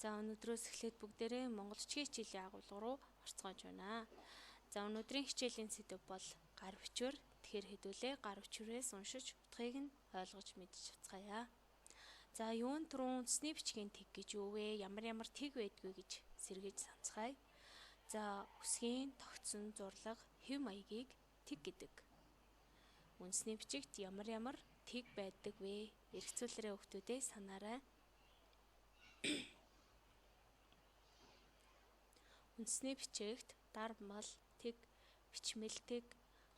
За өнөөдрөөс эхлээд бүгдээрээ монголчгийн хичээлийн агуулга руу орцгоож байна. За өнөөдрийн хичээлийн сэдэв бол гар бичвэр. Тэгэхээр хэдүүлээ гар бичвэрээс уншиж утгыг нь ойлгож мэдж чадцгаая. За юун түрүүн үндэсний бичгийн тэг гэж юу вэ? Ямар тэг байдгүй гэж сэргээж санацгаая. За үсгийн тогтсон зурлаг хэв маягийг тэг гэдэг. Үндэсний бичигт ямар тэг байдаг вэ? Эргцүүлээрээ хүүхдүүдээ санаарай. Үндэсний бичигт дармал тэг, бичмэл тэг,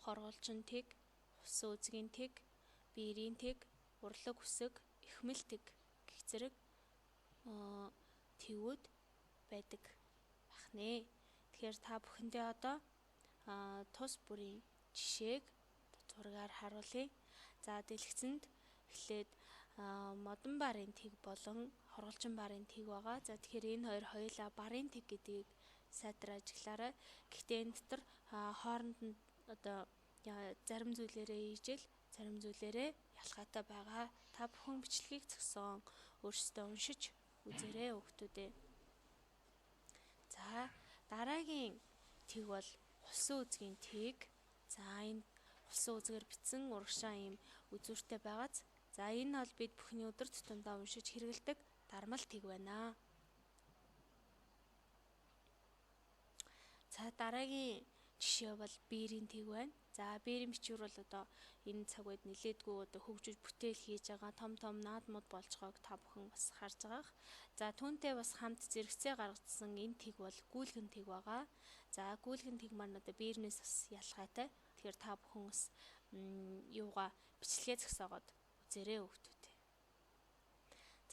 хорголжин тэг, хус үзгийн тэг, биерийн тэг, урлаг үсэг, эхмэл тэг гэх зэрэг тэгүүд байдаг байх нэ. Тэгэхээр та бүхэндээ одоо тус бүрийн жишээг зургаар харуулъя. За дэлгэцэнд эхлээд модон барын тэг болон хорголжин барын тэг байгаа. За тэгэхээр энэ хоёр хоёулаа барын тэг гэдгийг сайтар ажиглаарай. Гэхдээ энэ дотор хооронд нь одоо зарим зүйлээрээ ижил, зарим зүйлээрээ ялгаатай байгаа. Та бүхэн бичлэгийг зөксөн өөрсдөө уншиж үзээрэй хүүхдүүдээ. За дараагийн тэг бол улсын үзгийн тэг. За энэ улсын үзгээр бичсэн урагшаа ийм үзүүртэй байгааз. За энэ бол бид бүхний өдөр тутамдаа уншиж хэрэгэлдэг дармал тэг байна. За дараагийн жишээ бол биерийн тэг байна. За биерийн бичвэр бол одоо энэ цаг үед нэлээдгүй одоо хөгжиж бүтээл хийж байгаа том наадмууд болж байгааг та бүхэн бас харж байгаах. За түүнтэй бас хамт зэрэгцээ гаргацсан энэ тэг бол гүйлгэн тэг байгаа. За гүйлгэн тэг маань одоо биернээс бас ялгаатай. Тэгэхээр та бүхэн бас юугаа бичлэгээ зөксөөгоод үзээрэй хүүхдүүдээ.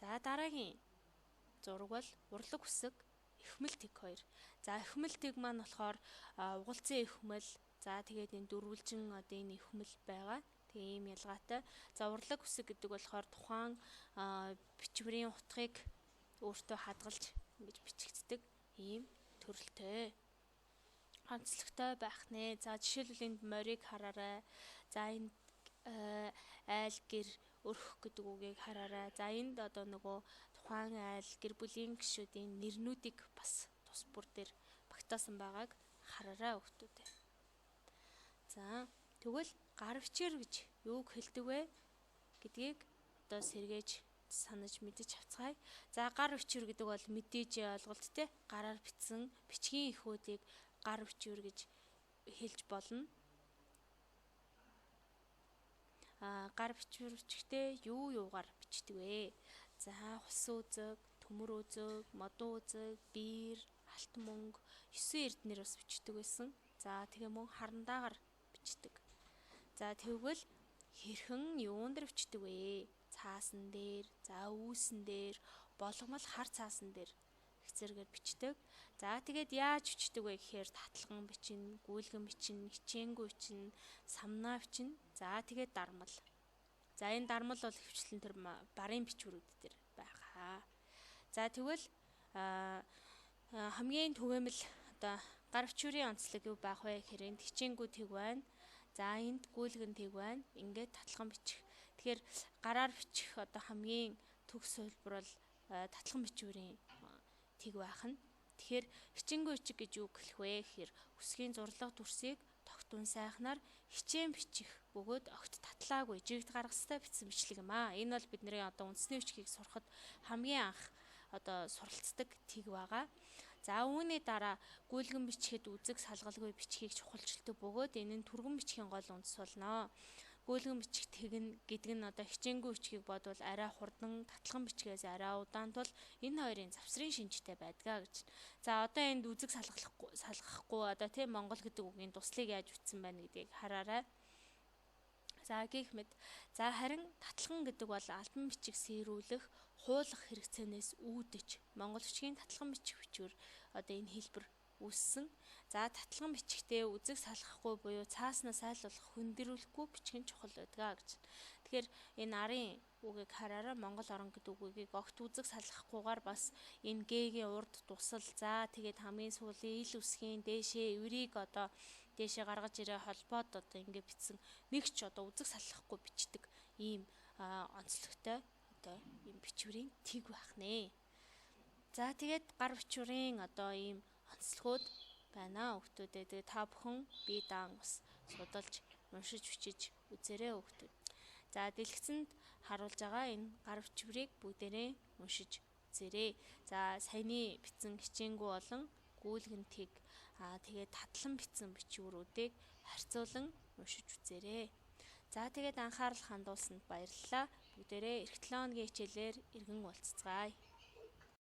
За дараагийн зураг бол урлаг үсэг, эхмэл тэг 2. За эхмэл тэг маань болохоор угалзын эхмэл. За тэгээд энэ дөрвөлжин одоо энэ эхмэл байгаа. Тэгээ ийм ялгаатай. За урлаг үсэг гэдэг болохоор тухайн бичвэрийн утгыг өөртөө хадгалж ингэж бичигддэг ийм төрөлтэй. Онцлогтой байх нэ. За жишээлбэл энд морийг хараарай. За энд айл гэр өрхөх гэдэг үгийг хараарай. За энд одоо нөгөө тухайн айл гэр бүлийн гишүүдийн нэрнүүдийг бас тус бүр дээр багтаасан байгааг хараарай хүүхдүүдээ. За тэгвэл гар бичвэр гэж юуг хэлдэг вэ гэдгийг одоо сэргээж санаж мэдэж авцгаая. За гар бичвэр гэдэг бол мэдээж ойлголт те. Гараар бичсэн бичгийн эхүүдийг гар бичвэр гэж хэлж болно. Гар бичвэр бичгтээ юугаар бичдэг вэ? За хус үзэг, төмөр үзэг, модон үзэг, биер, алт мөнгө, 9 эрдэнэр бас бичдэг байсан. За тэгээ мөн харандаагаар бичдэг. За тэгвэл хэрхэн юун дээр бичдэг вэ? Цаасан дээр, за үүсэн дээр, болгомол хар цаасан дээр их зэрэгээр бичдэг. За тэгээд яаж бичдэг вэ гэхээр татлаган бичнэ, гүйлгэн бичнэ, хичээнгүй бичнэ, самнаа бичнэ. За тэгээд дармал. За энэ дармал бол хвчлэн тэр барын бичвэрүүд дээр байгаа. За тэгвэл хамгийн түгээмэл одоо гар бичвэрийн онцлог юу байх вэ гэхээр энд хичээнгүй тэг байна. За энд гүйлгэн тэг байна. Ингээд татлаган бичих. Тэгэхээр гараар бичих одоо хамгийн төгс хувилбар бол татлаган бичвэрийн тэг байх нь. Тэгэхээр хичээнгүй бичих гэж юу хэлэх вэ гэхээр үсгийн зурлага дүрсийг тогтун сайхнаар хичээн бичих бөгөөд огт татлаагүй жигд гаргастай бичсэн бичлэг юм аа. Энэ бол бидний одоо үндэсний бичгийг сурахад хамгийн анх одоо суралцдаг тэг байгаа. За үүний дараа гүйлгэн бичихэд үзэг салгалгүй бичгийг чухалчилдаг бөгөөд энэ нь түргэн бичгийн гол үндэс болно. Гүйлгэн бичих тэг гэдэг нь одоо хичээнгүй бичгийг бодвол арай хурдан, татлаган бичгээс арай удаан тул энэ хоёрын завсрын шинжтэй байдгаа гэж. За одоо энд үзэг салгахгүй одоо тийм Монгол гэдэг үгийн туслыг яаж бичсэн байна гэдгийг хараарай. За гэх мэт. За харин татлаган гэдэг бол албан бичиг сэрүүлэх, хуулах хэрэгцээнээс үүдэж монгол бичгийн татлаган бичих бичвэр одоо энэ хэлбэр үүссэн. За татлаган бичгтээ үзэг салгахгүй буюу цааснаас айлуулах хүндрүүлэхгүй бичих нь чухал байдгаа гэж. Тэгэхээр энэ арын үгийг хараарай. Монгол орон гэдэг үгийг огт үзэг салгахгүйгээр бас энэ гээгийн урд тусал за тэгээд хамгийн сүүлийн ил үсгийн дээшээ эврийг одоо дээшээ гаргаж ирээ холбоод одоо ингээд бичсэн нэг ч одоо үзэг салгахгүй бичдэг ийм онцлогтой одоо ийм бичвэрийн тэг байх нэ. За тэгээд гар бичвэрийн одоо ийм онцлогуд байна хүүхдүүдээ. Тэгээд та бүхэн бие даан ус судалж уншиж бичиж үзээрэй хүүхдүүд. За дэлгэцэнд харуулж байгаа энэ гар бичвэрийг бүгдээрээ уншиж үзээрэй. За саяны бичсэн хичээнгүү болон гүйлгэнтийг тэгээд татлан бичсэн бичвэрүүдийг харьцуулан уншиж үзээрэй. За тэгээд анхаарал хандуулсанд баярлалаа. Бүгдээрээ эх 7 хоногийн хичээлээр иргэн уулзцгаая.